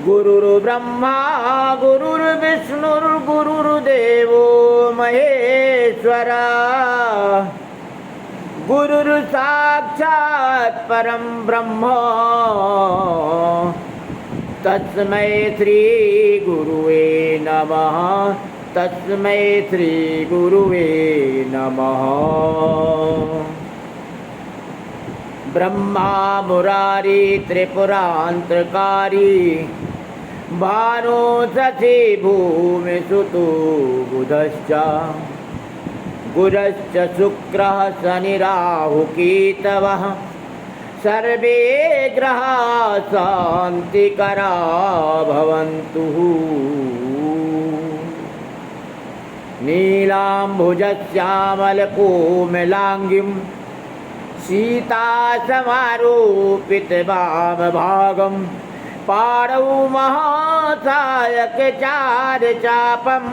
गुरुर्ब्रह्मा गुरुर्विष्णुर्गुरुर्देवो महेश्वरा गुरुर्साक्षात् परं ब्रह्म तस्मै श्री गुरुवे नमः। तस्मै श्री गुरुवे नमः। ब्रह्मा मुरारी त्रिपुरांतकारी भानो सखी भूमि सुतो बुधश्च गुरश्च शुक्रः शनिराहु केतवः सर्वे ग्रहाः शान्तिकरा भवन्तु। नीलाम्बुजश्यामलकोमलाङ्गीं सीतासमारोपितवामभागं पाणौ महासायकचारचापम्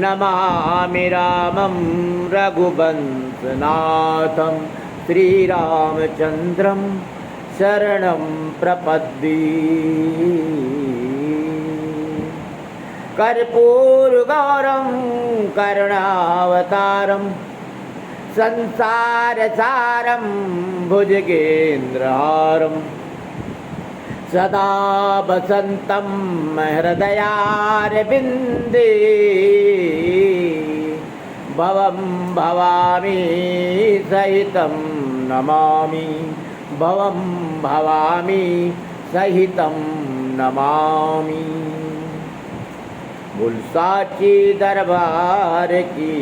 नमामि रामं रघुवंशनाथं श्रीरामचन्द्रं शरणं प्रपद्ये। कर्पूरगौरं करुणावतारं संसारसारं भुजगेन्द्रहारं सदा वसन्तं हृदयारविन्दे भवं भवामि सहितं नमामि भवं भवामि सहितं नमामि। बोल साची दरबार की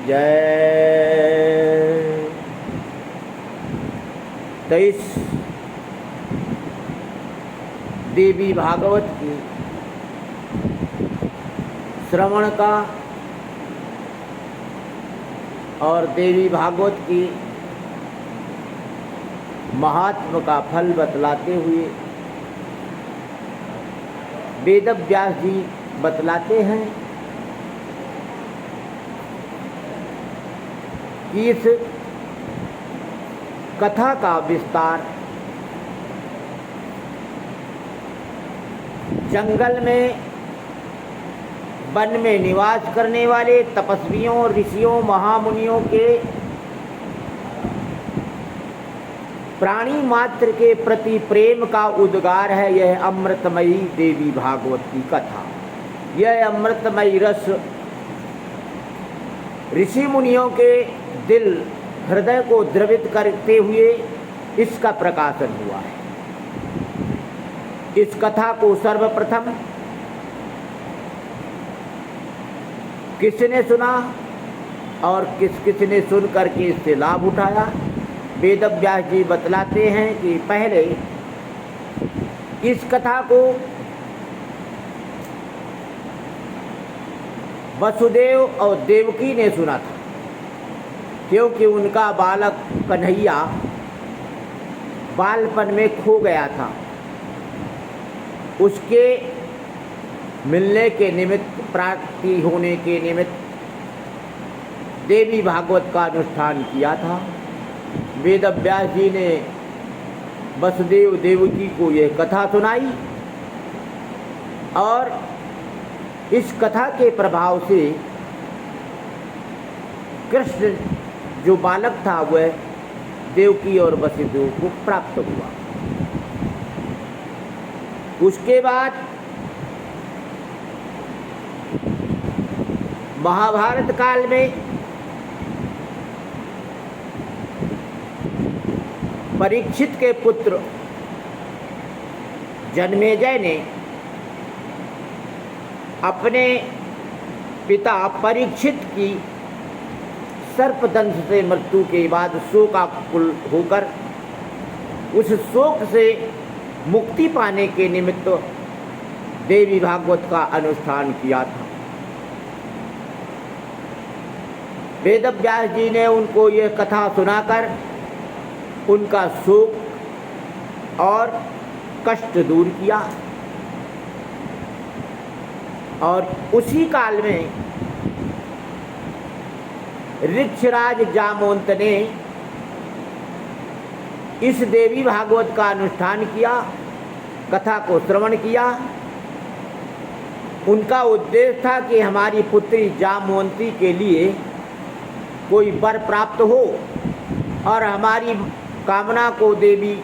जय। 23 देवी भागवत की श्रवण का और देवी भागवत की महात्म का फल बतलाते हुए वेदव्यास जी बतलाते हैं कि इस कथा का विस्तार जंगल में वन में निवास करने वाले तपस्वियों ऋषियों महामुनियों के प्राणी मात्र के प्रति प्रेम का उद्गार है यह अमृतमयी देवी भागवत की कथा। यह अमृतमयी रस ऋषि मुनियों के दिल हृदय को द्रवित करते हुए इसका प्रकाशन हुआ है। इस कथा को सर्वप्रथम किसने सुना और किस ने सुन करके इससे लाभ उठाया, वेदव्यास जी बतलाते हैं कि पहले इस कथा को वसुदेव और देवकी ने सुना था, क्योंकि उनका बालक कन्हैया बालपन में खो गया था। उसके मिलने के निमित्त, प्राप्ति होने के निमित्त देवी भागवत का अनुष्ठान किया था। वेदव्यास जी ने वसुदेव देवकी को यह कथा सुनाई और इस कथा के प्रभाव से कृष्ण जो बालक था वह देवकी और वसुदेव को प्राप्त हुआ। उसके बाद महाभारत काल में परीक्षित के पुत्र जन्मेजय ने अपने पिता परीक्षित की सर्पदंश से मृत्यु के बाद शोकाकुल होकर उस शोक से मुक्ति पाने के निमित्त देवी भागवत का अनुष्ठान किया था। वेदव्यास जी ने उनको यह कथा सुनाकर उनका शोक और कष्ट दूर किया और उसी काल में ऋक्षराज जामवंत ने इस देवी भागवत का अनुष्ठान किया, कथा को श्रवण किया। उनका उद्देश्य था कि हमारी पुत्री जामवंती के लिए कोई वर प्राप्त हो और हमारी कामना को देवी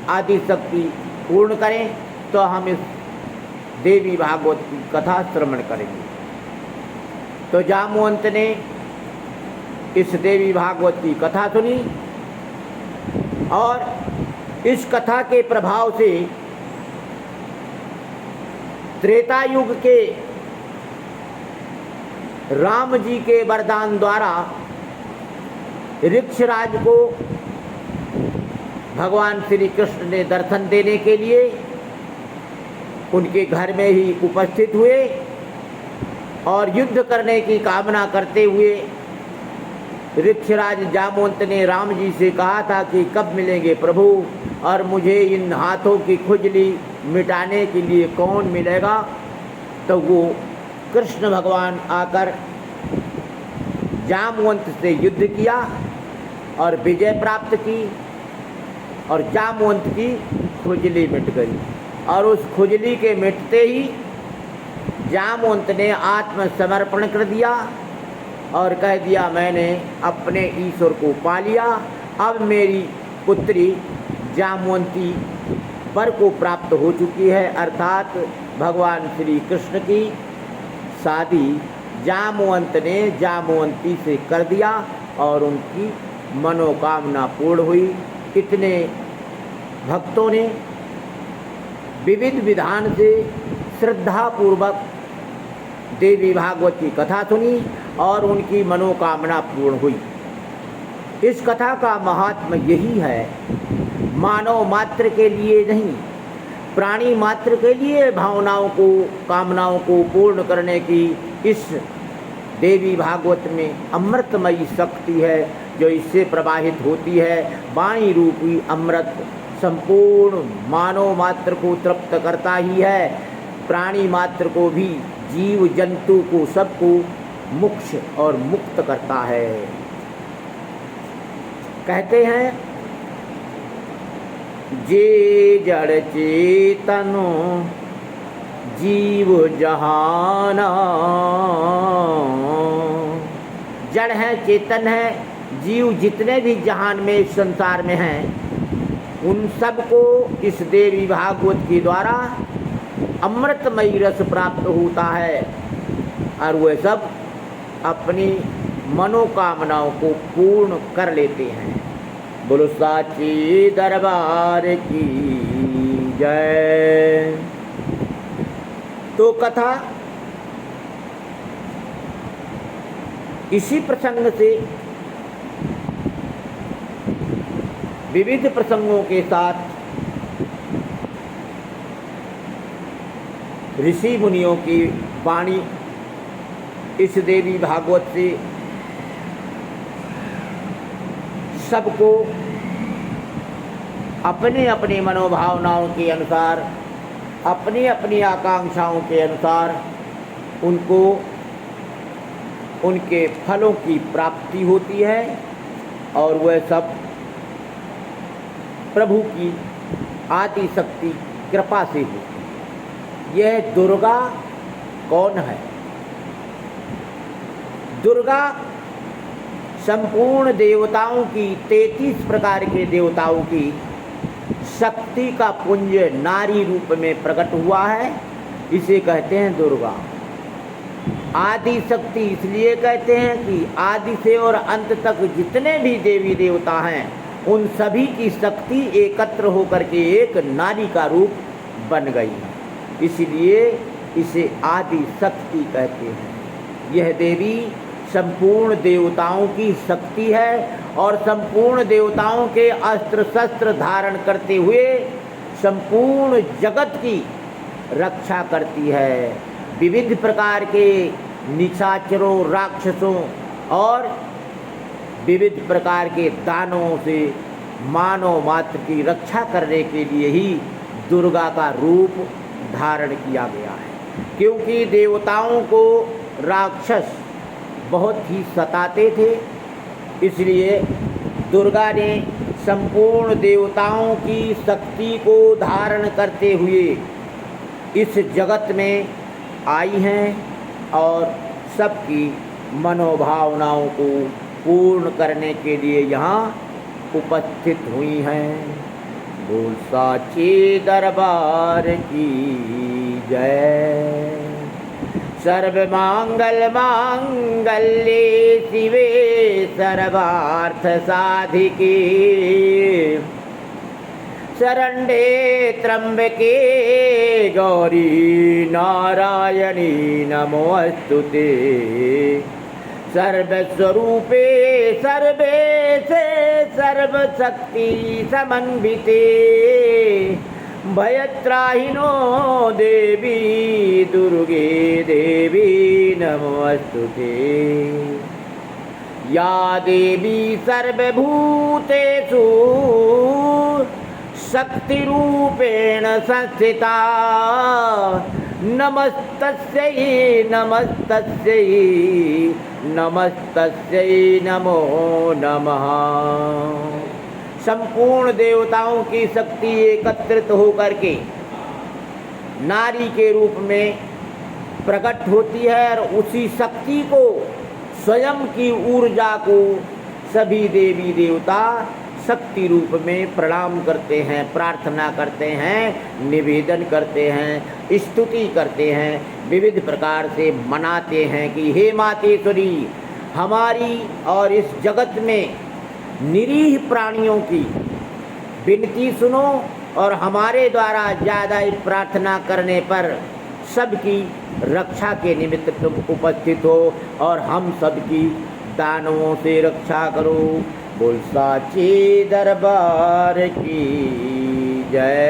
आदि शक्ति पूर्ण करें, तो हम इस देवी भागवत की कथा श्रवण करेंगे। तो जामवंत ने इस देवी भागवत की कथा सुनी और इस कथा के प्रभाव से त्रेता युग के राम जी के वरदान द्वारा ऋक्षराज को भगवान श्री कृष्ण ने दर्शन देने के लिए उनके घर में ही उपस्थित हुए और युद्ध करने की कामना करते हुए ऋक्षराज जामवंत ने राम जी से कहा था कि कब मिलेंगे प्रभु, और मुझे इन हाथों की खुजली मिटाने के लिए कौन मिलेगा। तो वो कृष्ण भगवान आकर जामवंत से युद्ध किया और विजय प्राप्त की और जामवंत की खुजली मिट गई। और उस खुजली के मिटते ही जामवंत ने आत्मसमर्पण कर दिया और कह दिया, मैंने अपने ईश्वर को पा लिया, अब मेरी पुत्री जामवंती वर को प्राप्त हो चुकी है। अर्थात भगवान श्री कृष्ण की शादी जामवंत ने जामवंती से कर दिया और उनकी मनोकामना पूर्ण हुई। इतने भक्तों ने विविध विधान से श्रद्धापूर्वक देवी भागवत की कथा सुनी और उनकी मनोकामना पूर्ण हुई। इस कथा का महात्म्य यही है, मानव मात्र के लिए नहीं, प्राणी मात्र के लिए भावनाओं को, कामनाओं को पूर्ण करने की इस देवी भागवत में अमृतमयी शक्ति है जो इससे प्रवाहित होती है। वाणी रूपी अमृत संपूर्ण मानव मात्र को तृप्त करता ही है, प्राणी मात्र को भी, जीव जंतु को, सबको मोक्ष और मुक्त करता है। कहते हैं, जे जड़ चेतनो जीव जहाना, जड़ है, चेतन है, जीव जितने भी जहान में इस संसार में हैं, उन सबको इस देवी भागवत के द्वारा अमृतमयी रस प्राप्त होता है और वे सब अपनी मनोकामनाओं को पूर्ण कर लेते हैं। बोलो साची दरबार की जय। तो कथा इसी प्रसंग से विविध प्रसंगों के साथ ऋषि मुनियों की वाणी इस देवी भागवत से सबको अपने अपने मनोभावनाओं के अनुसार, अपनी अपनी आकांक्षाओं के अनुसार उनको उनके फलों की प्राप्ति होती है और वह सब प्रभु की आदि शक्ति कृपा से होती है। यह दुर्गा कौन है? दुर्गा संपूर्ण देवताओं की, 33 प्रकार के देवताओं की शक्ति का पुंज नारी रूप में प्रकट हुआ है, इसे कहते हैं दुर्गा। आदि शक्ति इसलिए कहते हैं कि आदि से और अंत तक जितने भी देवी देवता हैं उन सभी की शक्ति एकत्र होकर के एक नारी का रूप बन गई है, इसलिए इसे आदि शक्ति कहते हैं। यह देवी संपूर्ण देवताओं की शक्ति है और संपूर्ण देवताओं के अस्त्र शस्त्र धारण करते हुए संपूर्ण जगत की रक्षा करती है। विविध प्रकार के निशाचरों, राक्षसों और विविध प्रकार के दानवों से मानव मात्र की रक्षा करने के लिए ही दुर्गा का रूप धारण किया गया है। क्योंकि देवताओं को राक्षस बहुत ही सताते थे, इसलिए दुर्गा ने संपूर्ण देवताओं की शक्ति को धारण करते हुए इस जगत में आई हैं और सबकी मनोभावनाओं को पूर्ण करने के लिए यहाँ उपस्थित हुई हैं। बोल साचे दरबार की जय। सर्वमंगल मांगल्ये शिवे सर्वार्थ साधिके शरण्ये त्र्यंबके गौरी नारायणी नमोस्तुते। सर्वस्वरूपे सर्वेशे सर्वशक्ति समन्विते भयत्राहिनो देवी दुर्गे देवी नमोस्तुते। या देवी सर्वभूतेषु शक्तिरूपेण संस्थिता नमस्तस्यै नमस्तस्यै नमस्तस्यै नमो नमः। संपूर्ण देवताओं की शक्ति एकत्रित होकर के नारी के रूप में प्रकट होती है और उसी शक्ति को स्वयं की ऊर्जा को सभी देवी देवता शक्ति रूप में प्रणाम करते हैं, प्रार्थना करते हैं, निवेदन करते हैं, स्तुति करते हैं, विविध प्रकार से मनाते हैं कि हे मातेश्वरी हमारी और इस जगत में निरीह प्राणियों की विनती सुनो और हमारे द्वारा ज़्यादा प्रार्थना करने पर सबकी रक्षा के निमित्त तुम उपस्थित हो और हम सबकी दानवों से रक्षा करो। बोल साचे दरबार की जय।